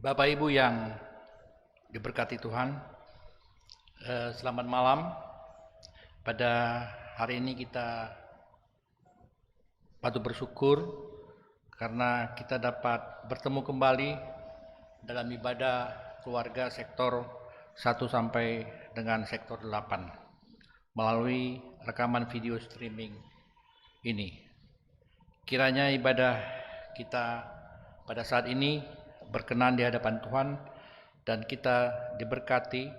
Bapak Ibu yang diberkati Tuhan, selamat malam. Pada hari ini kita patut bersyukur karena kita dapat bertemu kembali dalam ibadah keluarga sektor 1 sampai dengan sektor 8 melalui rekaman video streaming ini. Kiranya ibadah kita pada saat ini berkenan di hadapan Tuhan dan kita diberkati,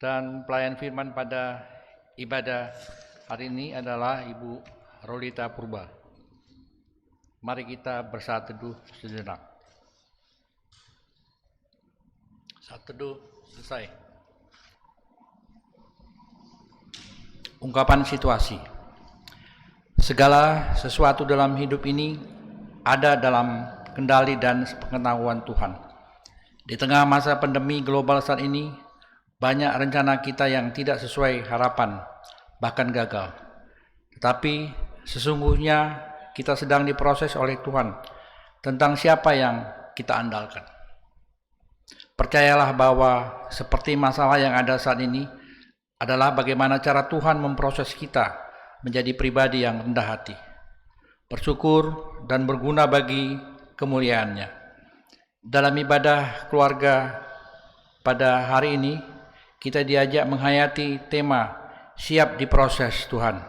dan pelayan firman pada ibadah hari ini adalah Ibu Rolita Purba. Mari kita bersaat teduh sejenak. Saat teduh selesai. Ungkapan situasi. Segala sesuatu dalam hidup ini ada dalam kendali dan pengetahuan Tuhan. Di tengah masa pandemi global saat ini, banyak rencana kita yang tidak sesuai harapan, bahkan gagal. Tetapi sesungguhnya kita sedang diproses oleh Tuhan tentang siapa yang kita andalkan. Percayalah bahwa seperti masalah yang ada saat ini adalah bagaimana cara Tuhan memproses kita menjadi pribadi yang rendah hati, bersyukur dan berguna bagi kemuliaannya. Dalam ibadah keluarga pada hari ini, kita diajak menghayati tema siap diproses Tuhan.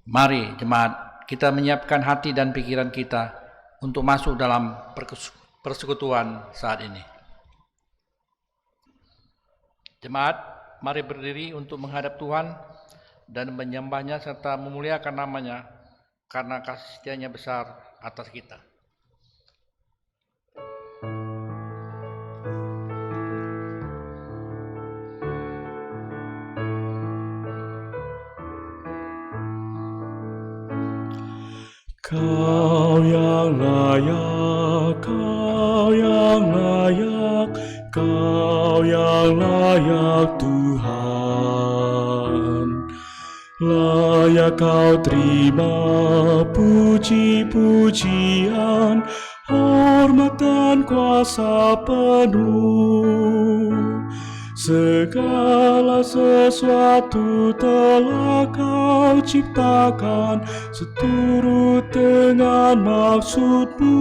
Mari jemaat, kita menyiapkan hati dan pikiran kita untuk masuk dalam persekutuan saat ini. Jemaat, mari berdiri untuk menghadap Tuhan dan menyembahnya serta memuliakan namanya karena kasih setianya besar atas kita. Kau yang layak, Kau yang layak, Kau yang layak Tuhan. Layak Kau terima puji-pujian, hormat dan kuasa penuh. Segala sesuatu telah Kau ciptakan seturut dengan maksud-Mu.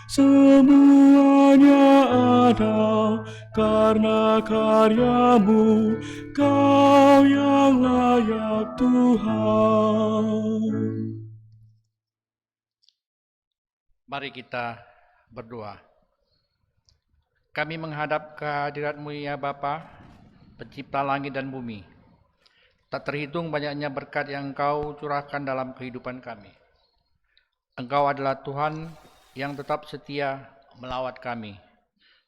Semuanya ada karena karya-Mu, Kau yang layak Tuhan. Mari kita berdoa. Kami menghadap kehadirat-Mu ya Bapa, pencipta langit dan bumi. Tak terhitung banyaknya berkat yang Engkau curahkan dalam kehidupan kami. Engkau adalah Tuhan yang tetap setia melawat kami.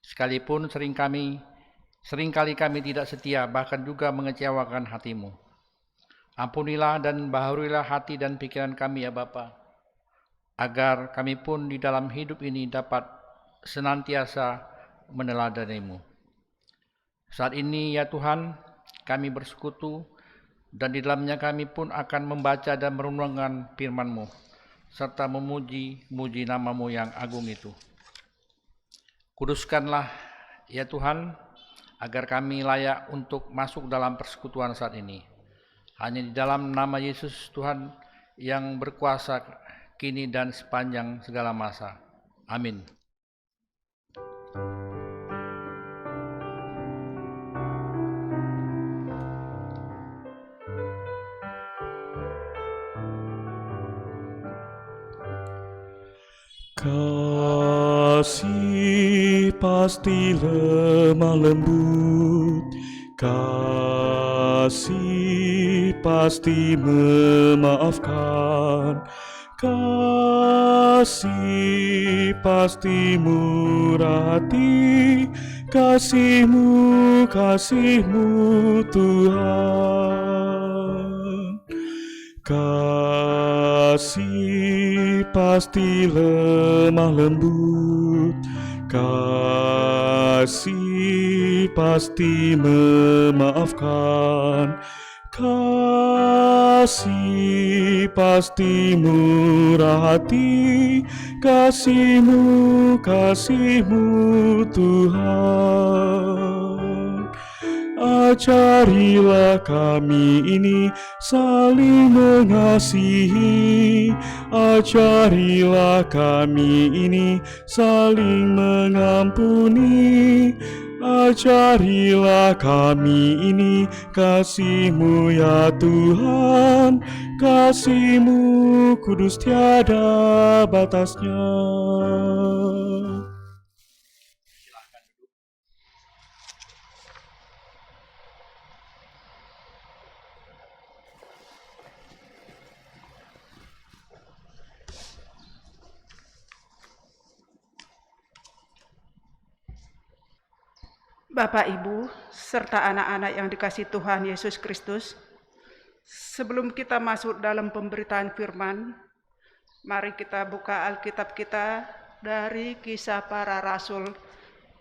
Sekalipun seringkali kami tidak setia, bahkan juga mengecewakan hati-Mu. Ampunilah dan baharilah hati dan pikiran kami ya Bapa, agar kami pun di dalam hidup ini dapat senantiasa meneladani-Mu. Saat ini ya Tuhan, kami bersekutu dan di dalamnya kami pun akan membaca dan merenungkan firman-Mu, serta memuji-muji nama-Mu yang agung itu. Kuduskanlah, ya Tuhan, agar kami layak untuk masuk dalam persekutuan saat ini. Hanya di dalam nama Yesus Tuhan yang berkuasa kini dan sepanjang segala masa. Amin. Kasih pasti lemah lembut, kasih pasti memaafkan, kasih pasti murah hati, kasih-Mu Tuhan. Kasih pasti lemah lembut, kasih pasti memaafkan, kasih pasti murah hati, kasih-Mu Tuhan. Ajarilah kami ini saling mengasihi, ajarilah kami ini saling mengampuni, ajarilah kami ini kasih-Mu ya Tuhan, kasih-Mu kudus tiada batasnya. Bapak, Ibu, serta anak-anak yang dikasihi Tuhan Yesus Kristus, sebelum kita masuk dalam pemberitaan firman, mari kita buka Alkitab kita dari Kisah Para Rasul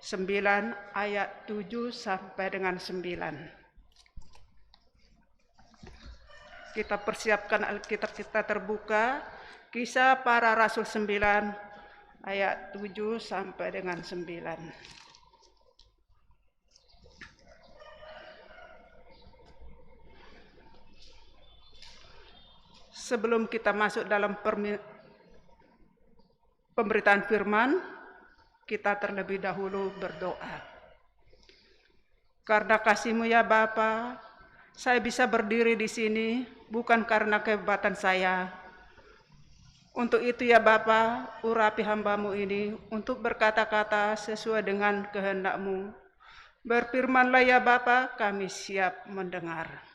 9 ayat 7 sampai dengan 9. Kita persiapkan Alkitab kita terbuka, Kisah Para Rasul 9 ayat 7 sampai dengan 9. Sebelum kita masuk dalam pemberitaan firman, kita terlebih dahulu berdoa. Karena kasih-Mu ya Bapa, saya bisa berdiri di sini bukan karena kehebatan saya. Untuk itu ya Bapa, urapi hamba-Mu ini untuk berkata-kata sesuai dengan kehendak-Mu. Berfirmanlah ya Bapa, kami siap mendengar.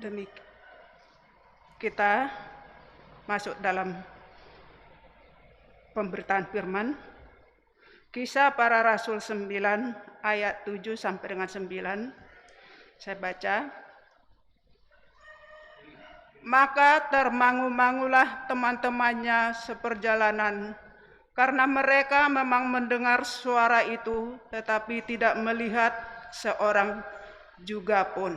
Demikian kita masuk dalam pemberitaan firman. Kisah Para Rasul 9 ayat 7 sampai dengan 9. Saya baca. Maka termangu-mangulah teman-temannya seperjalanan, karena mereka memang mendengar suara itu, tetapi tidak melihat seorang juga pun.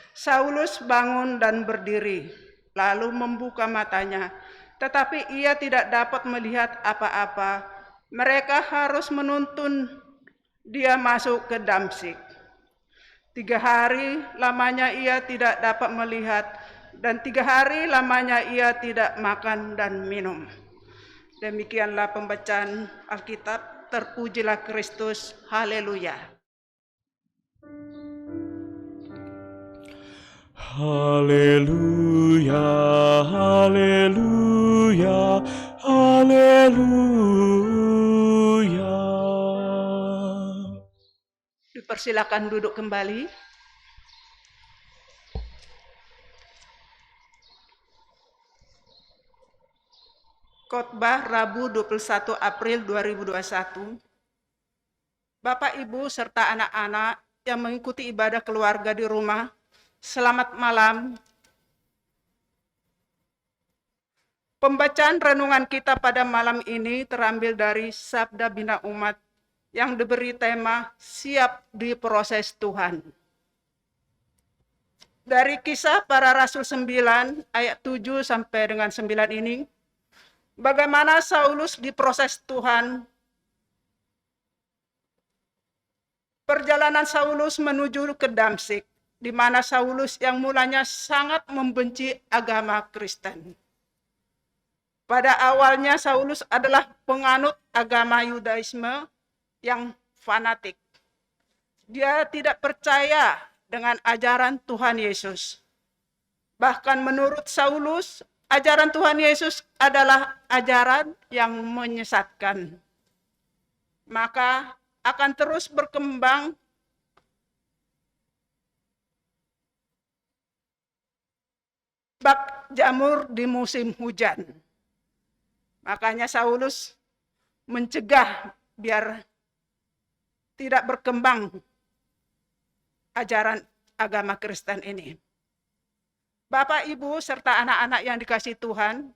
Saulus bangun dan berdiri, lalu membuka matanya, tetapi ia tidak dapat melihat apa-apa. Mereka harus menuntun dia masuk ke Damsyik. 3 hari lamanya ia tidak dapat melihat, dan 3 hari lamanya ia tidak makan dan minum. Demikianlah pembacaan Alkitab. Terpujilah Kristus. Haleluya. Haleluya, haleluya, haleluya. Dipersilakan duduk kembali. Khotbah Rabu 21 April 2021. Bapak, Ibu, serta anak-anak yang mengikuti ibadah keluarga di rumah, selamat malam. Pembacaan renungan kita pada malam ini terambil dari Sabda Bina Umat yang diberi tema Siap Diproses Tuhan. Dari Kisah Para Rasul 9 ayat 7 sampai dengan 9 ini, bagaimana Saulus diproses Tuhan. Perjalanan Saulus menuju ke Damsyik, di mana Saulus yang mulanya sangat membenci agama Kristen. Pada awalnya Saulus adalah penganut agama Yudaisme yang fanatik. Dia tidak percaya dengan ajaran Tuhan Yesus. Bahkan menurut Saulus, ajaran Tuhan Yesus adalah ajaran yang menyesatkan. Maka akan terus berkembang bak jamur di musim hujan. Makanya Saulus mencegah biar tidak berkembang ajaran agama Kristen ini. Bapak, Ibu, serta anak-anak yang dikasihi Tuhan,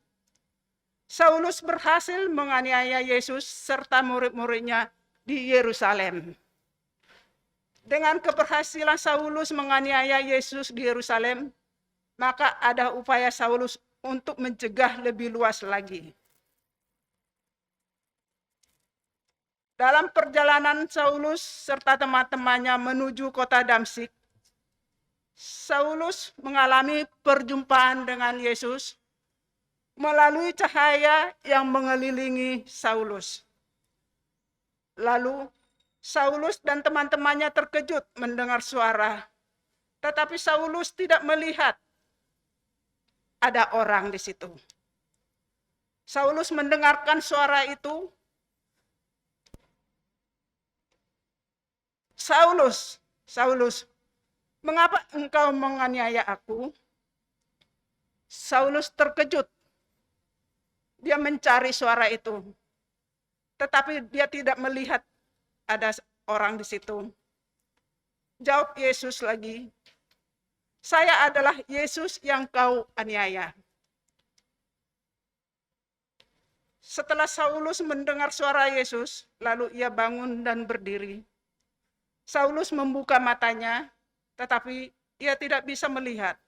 Saulus berhasil menganiaya Yesus serta murid-muridnya di Yerusalem. Dengan keberhasilan Saulus menganiaya Yesus di Yerusalem, maka ada upaya Saulus untuk mencegah lebih luas lagi. Dalam perjalanan Saulus serta teman-temannya menuju kota Damsyik, Saulus mengalami perjumpaan dengan Yesus melalui cahaya yang mengelilingi Saulus. Lalu Saulus dan teman-temannya terkejut mendengar suara, tetapi Saulus tidak melihat ada orang di situ. Saulus mendengarkan suara itu. Saulus, Saulus, mengapa engkau menganiaya aku? Saulus terkejut. Dia mencari suara itu. Tetapi dia tidak melihat ada orang di situ. Jawab Yesus lagi, saya adalah Yesus yang kau aniaya. Setelah Saulus mendengar suara Yesus, lalu ia bangun dan berdiri. Saulus membuka matanya, tetapi ia tidak bisa melihat.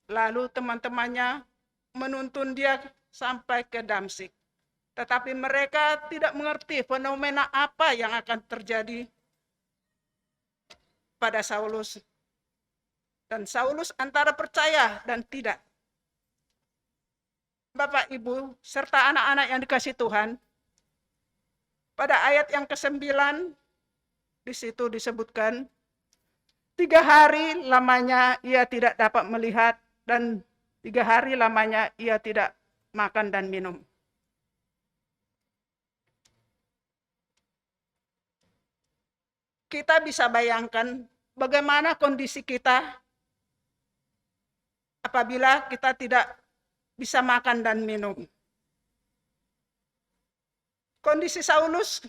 Lalu teman-temannya menuntun dia sampai ke Damsyik. Tetapi mereka tidak mengerti fenomena apa yang akan terjadi pada Saulus. Dan Saulus antara percaya dan tidak. Bapak, Ibu, serta anak-anak yang dikasihi Tuhan, pada ayat yang ke-9, di situ disebutkan, 3 hari lamanya ia tidak dapat melihat, dan 3 hari lamanya ia tidak makan dan minum. Kita bisa bayangkan bagaimana kondisi kita apabila kita tidak bisa makan dan minum. Kondisi Saulus,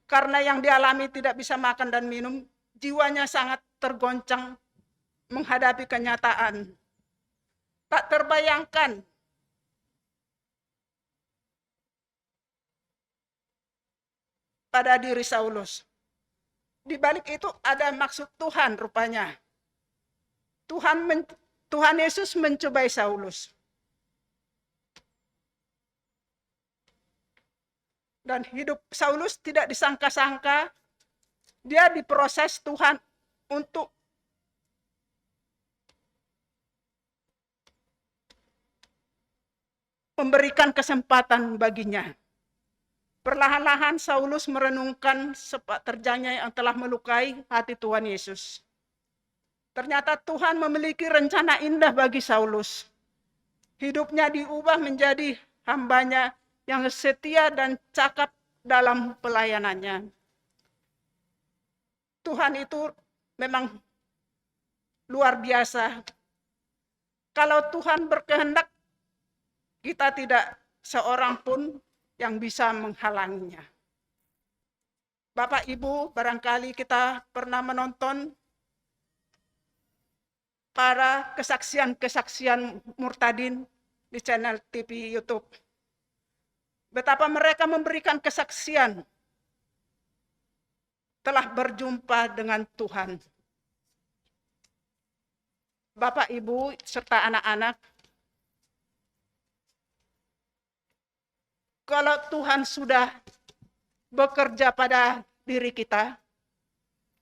karena yang dialami tidak bisa makan dan minum, jiwanya sangat tergoncang menghadapi kenyataan. Tak terbayangkan pada diri Saulus. Di balik itu ada maksud Tuhan rupanya. Tuhan Yesus mencobai Saulus. Dan hidup Saulus tidak disangka-sangka, dia diproses Tuhan untuk memberikan kesempatan baginya. Perlahan-lahan Saulus merenungkan sepak terjangnya yang telah melukai hati Tuhan Yesus. Ternyata Tuhan memiliki rencana indah bagi Saulus. Hidupnya diubah menjadi hambanya yang setia dan cakap dalam pelayanannya. Tuhan itu memang luar biasa. Kalau Tuhan berkehendak, kita tidak seorang pun yang bisa menghalanginya. Bapak, Ibu, barangkali kita pernah menonton para kesaksian-kesaksian murtadin di channel TV YouTube. Betapa mereka memberikan kesaksian telah berjumpa dengan Tuhan. Bapak, Ibu, serta anak-anak, kalau Tuhan sudah bekerja pada diri kita,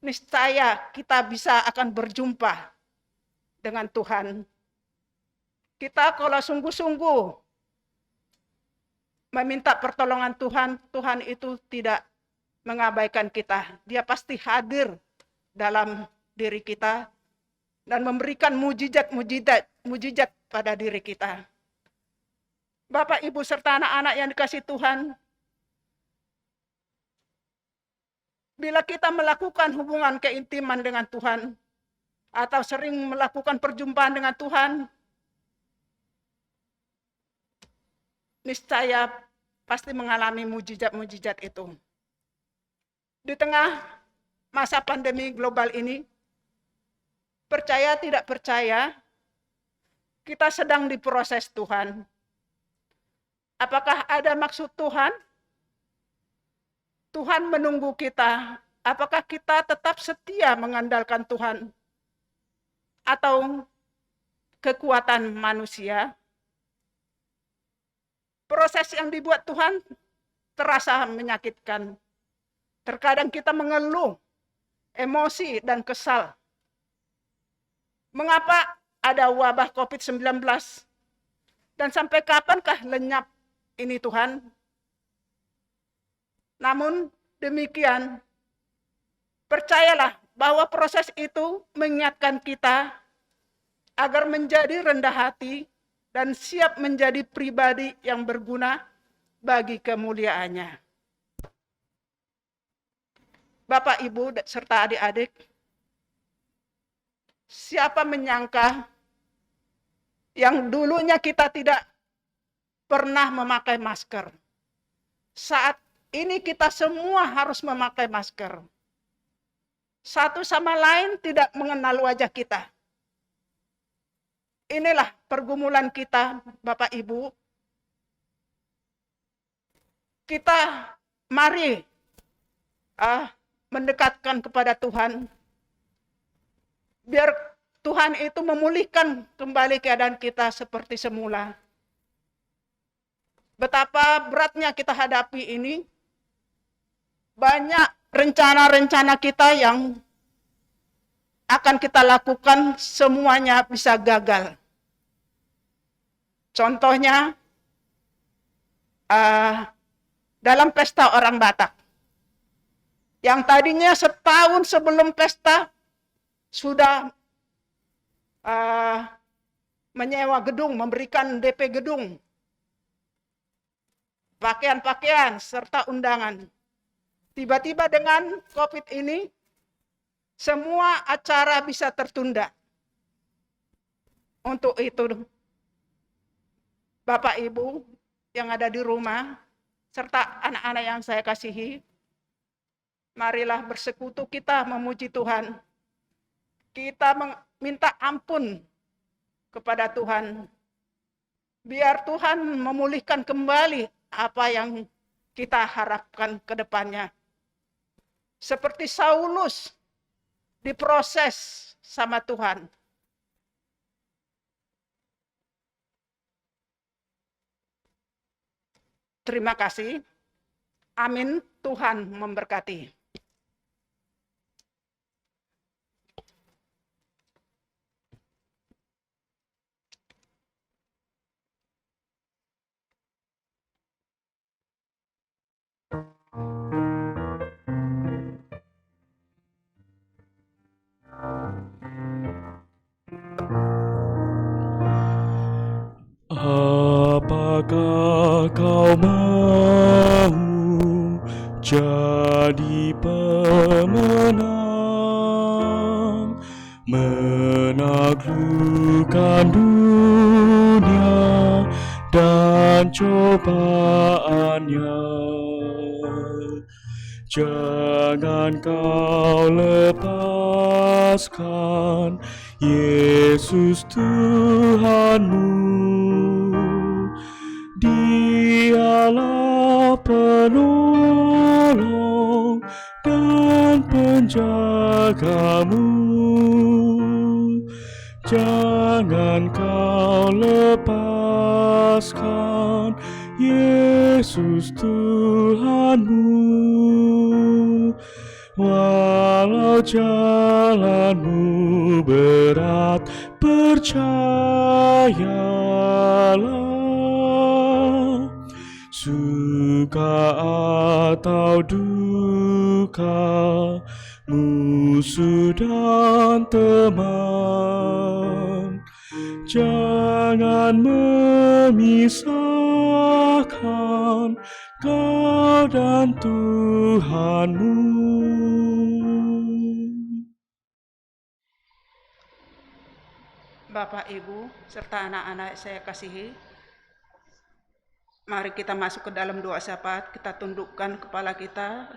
niscaya kita bisa akan berjumpa dengan Tuhan. Kita kalau sungguh-sungguh meminta pertolongan Tuhan, Tuhan itu tidak mengabaikan kita. Dia pasti hadir dalam diri kita dan memberikan mujizat pada diri kita. Bapak, Ibu, serta anak-anak yang dikasihi Tuhan, bila kita melakukan hubungan keintiman dengan Tuhan, atau sering melakukan perjumpaan dengan Tuhan, niscaya pasti mengalami mujizat-mujizat itu. Di tengah masa pandemi global ini, percaya tidak percaya, kita sedang diproses Tuhan. Apakah ada maksud Tuhan? Tuhan menunggu kita. Apakah kita tetap setia mengandalkan Tuhan? Atau kekuatan manusia? Proses yang dibuat Tuhan terasa menyakitkan. Terkadang kita mengeluh, emosi, dan kesal. Mengapa ada wabah COVID-19? Dan sampai kapankah lenyap ini Tuhan? Namun demikian, percayalah bahwa proses itu mengingatkan kita agar menjadi rendah hati dan siap menjadi pribadi yang berguna bagi kemuliaannya. Bapak, Ibu, serta adik-adik, siapa menyangka yang dulunya kita tidak pernah memakai masker. Saat ini kita semua harus memakai masker. Satu sama lain tidak mengenal wajah kita. Inilah pergumulan kita, Bapak Ibu. Kita mari mendekatkan kepada Tuhan. Biar Tuhan itu memulihkan kembali keadaan kita seperti semula. Betapa beratnya kita hadapi ini, banyak rencana-rencana kita yang akan kita lakukan semuanya bisa gagal. Contohnya, dalam pesta orang Batak. Yang tadinya setahun sebelum pesta, sudah menyewa gedung, memberikan DP gedung, pakaian-pakaian, serta undangan. Tiba-tiba dengan COVID ini, semua acara bisa tertunda. Untuk itu, Bapak Ibu yang ada di rumah, serta anak-anak yang saya kasihi, marilah bersekutu kita memuji Tuhan. Kita minta ampun kepada Tuhan. Biar Tuhan memulihkan kembali apa yang kita harapkan ke depannya. Seperti Saulus diproses sama Tuhan. Terima kasih. Amin. Tuhan memberkati. Apakah kau mau jadi pemenang, menaklukkan dunia dan cobaannya? Jangan kau lepaskan Yesus Tuhanmu. Dialah penolong dan penjagamu. Jangan kau lepaskan Yesus Tuhanmu. Walau jalanmu berat, percayalah. Suka atau duka, musuh dan teman, jangan memisahkan kau dan Tuhanmu. Bapak, Ibu, serta anak-anak saya kasihi, mari kita masuk ke dalam doa syafaat. Kita tundukkan kepala kita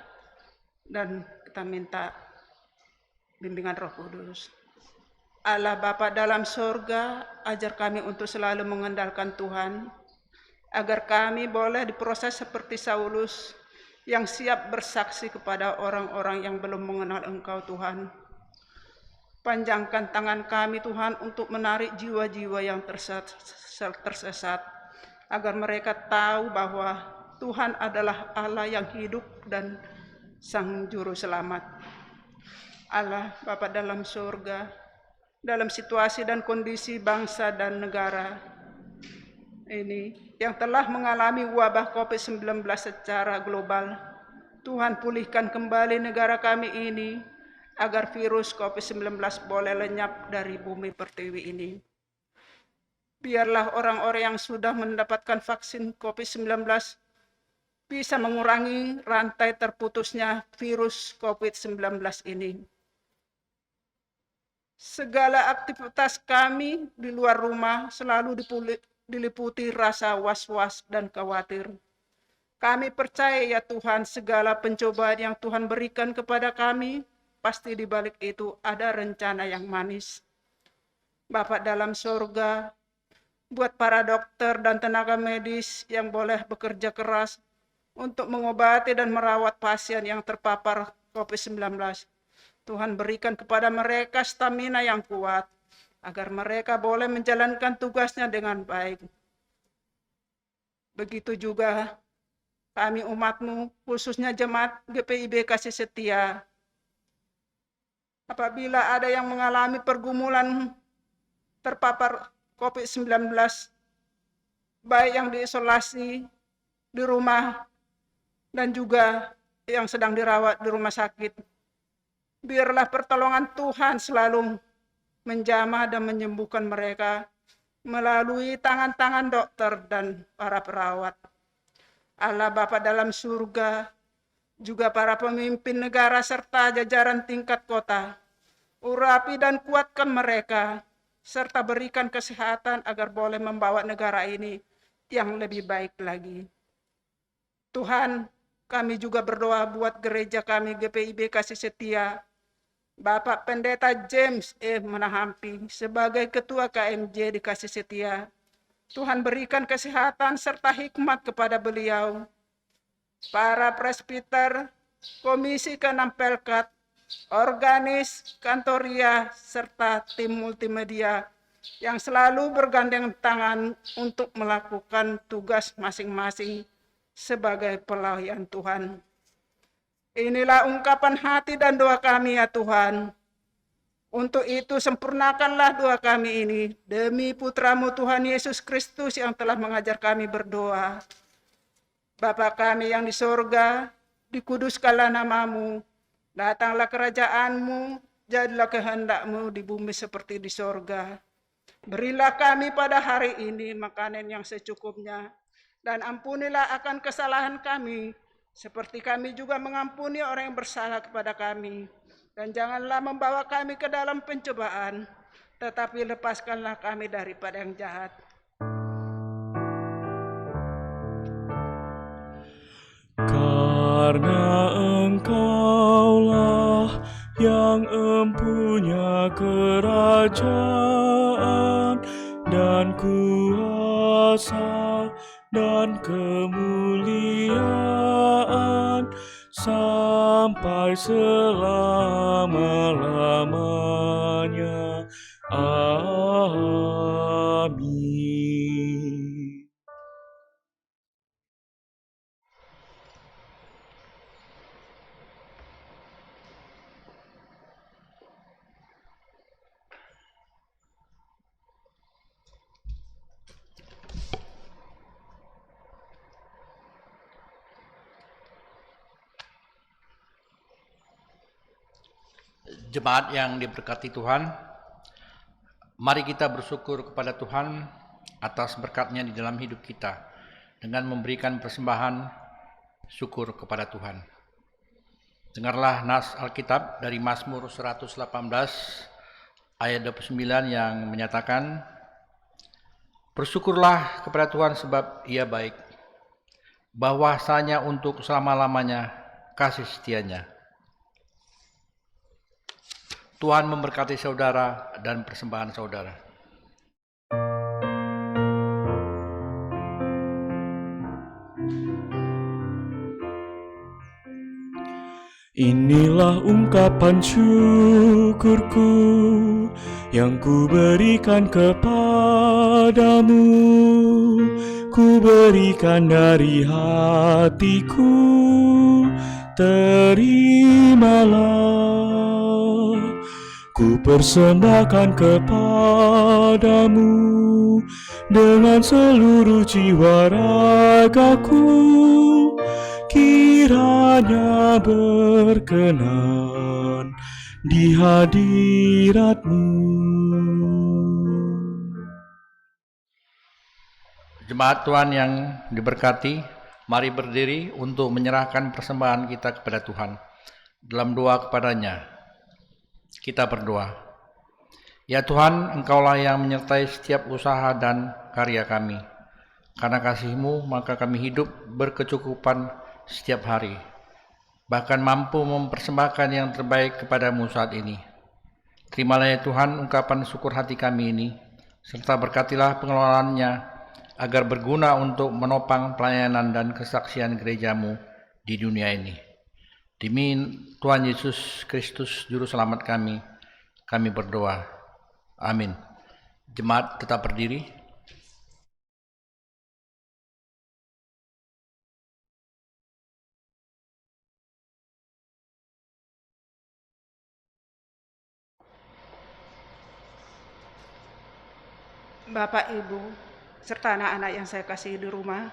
dan kita minta bimbingan Roh Kudus. Allah Bapa dalam sorga, ajar kami untuk selalu mengandalkan Tuhan, agar kami boleh diproses seperti Saulus, yang siap bersaksi kepada orang-orang yang belum mengenal Engkau, Tuhan. Panjangkan tangan kami, Tuhan, untuk menarik jiwa-jiwa yang tersesat, agar mereka tahu bahwa Tuhan adalah Allah yang hidup dan Sang Juru Selamat. Allah Bapa dalam surga, dalam situasi dan kondisi bangsa dan negara ini yang telah mengalami wabah COVID-19 secara global, Tuhan pulihkan kembali negara kami ini, agar virus COVID-19 boleh lenyap dari bumi pertiwi ini. Biarlah orang-orang yang sudah mendapatkan vaksin COVID-19 bisa mengurangi rantai terputusnya virus COVID-19 ini. Segala aktivitas kami di luar rumah selalu diliputi rasa was-was dan khawatir. Kami percaya ya Tuhan, segala pencobaan yang Tuhan berikan kepada kami, pasti di balik itu ada rencana yang manis. Bapa dalam surga, buat para dokter dan tenaga medis yang boleh bekerja keras untuk mengobati dan merawat pasien yang terpapar COVID-19. Tuhan berikan kepada mereka stamina yang kuat, agar mereka boleh menjalankan tugasnya dengan baik. Begitu juga kami umat-Mu, khususnya jemaat GPIB Kasih Setia, apabila ada yang mengalami pergumulan terpapar COVID-19, baik yang diisolasi di rumah dan juga yang sedang dirawat di rumah sakit, biarlah pertolongan Tuhan selalu menjamah dan menyembuhkan mereka melalui tangan-tangan dokter dan para perawat. Allah Bapa dalam surga, juga para pemimpin negara serta jajaran tingkat kota, urapi dan kuatkan mereka, serta berikan kesehatan agar boleh membawa negara ini yang lebih baik lagi. Tuhan, kami juga berdoa buat gereja kami GPIB Kasih Setia, Bapak Pendeta James Menahampi sebagai Ketua KMJ di Kasih Setia. Tuhan berikan kesehatan serta hikmat kepada beliau, para presbiter, komisi ke-6 Pelkat, organis, kantoria, serta tim multimedia yang selalu bergandeng tangan untuk melakukan tugas masing-masing sebagai pelayan Tuhan. Inilah ungkapan hati dan doa kami ya Tuhan. Untuk itu sempurnakanlah doa kami ini demi Putra-Mu Tuhan Yesus Kristus yang telah mengajar kami berdoa. Bapa kami yang di sorga, dikuduskanlah nama-Mu, datanglah kerajaan-Mu, jadilah kehendak-Mu di bumi seperti di sorga. Berilah kami pada hari ini makanan yang secukupnya, dan ampunilah akan kesalahan kami, seperti kami juga mengampuni orang yang bersalah kepada kami. Dan janganlah membawa kami ke dalam pencobaan, tetapi lepaskanlah kami daripada yang jahat. Karena Engkaulah yang empunya kerajaan dan kuasa dan kemuliaan sampai selama-lamanya. Amin. Jemaat yang diberkati Tuhan, mari kita bersyukur kepada Tuhan atas berkat-Nya di dalam hidup kita dengan memberikan persembahan syukur kepada Tuhan. Dengarlah nas Alkitab dari Mazmur 118 ayat 29 yang menyatakan, bersyukurlah kepada Tuhan sebab Ia baik, bahwasanya untuk selama-lamanya kasih setia-Nya. Tuhan memberkati saudara dan persembahan saudara. Inilah ungkapan syukurku yang ku berikan kepadamu, ku berikan dari hatiku, terimalah. Ku persembahkan kepadamu dengan seluruh jiwa ragaku, kiranya berkenan di hadirat-Mu. Jemaat Tuhan yang diberkati, mari berdiri untuk menyerahkan persembahan kita kepada Tuhan. Dalam doa kepada-Nya, kita berdoa. Ya Tuhan, Engkaulah yang menyertai setiap usaha dan karya kami. Karena kasih-Mu, maka kami hidup berkecukupan setiap hari, bahkan mampu mempersembahkan yang terbaik kepada-Mu saat ini. Terimalah ya Tuhan ungkapan syukur hati kami ini, serta berkatilah pengelolaannya, agar berguna untuk menopang pelayanan dan kesaksian gereja-Mu di dunia ini. Demi Tuhan Yesus Kristus Juru Selamat kami berdoa. Amin. Jemaat tetap berdiri. Bapak, Ibu, serta anak-anak yang saya kasihi di rumah,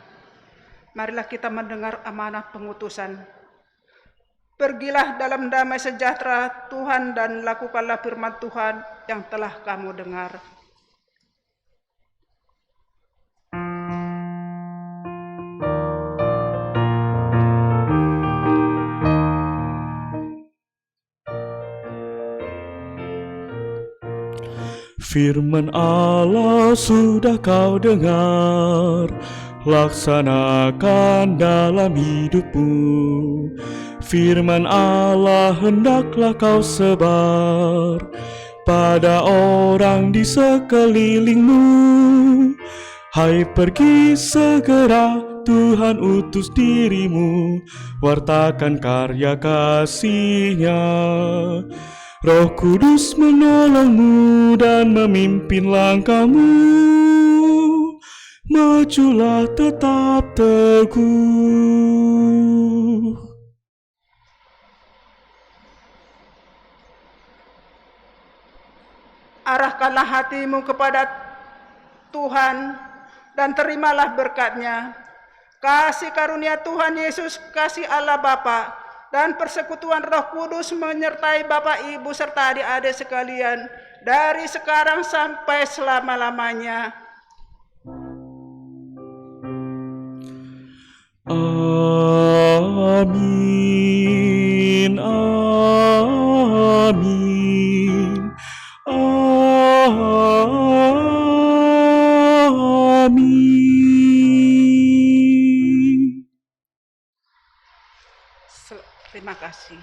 marilah kita mendengar amanat pengutusan. Pergilah dalam damai sejahtera Tuhan dan lakukanlah firman Tuhan yang telah kamu dengar. Firman Allah sudah kau dengar, laksanakan dalam hidupmu. Firman Allah hendaklah kau sebar pada orang di sekelilingmu. Hai, pergi segera, Tuhan utus dirimu, wartakan karya kasih-Nya. Roh Kudus menolongmu dan memimpin langkahmu. Majulah tetap teguh. Arahkanlah hatimu kepada Tuhan dan terimalah berkat-Nya. Kasih karunia Tuhan Yesus, kasih Allah Bapa, dan persekutuan Roh Kudus menyertai Bapak, Ibu, serta adik-adik sekalian dari sekarang sampai selama-lamanya. Amin, amin, amin. Terima kasih.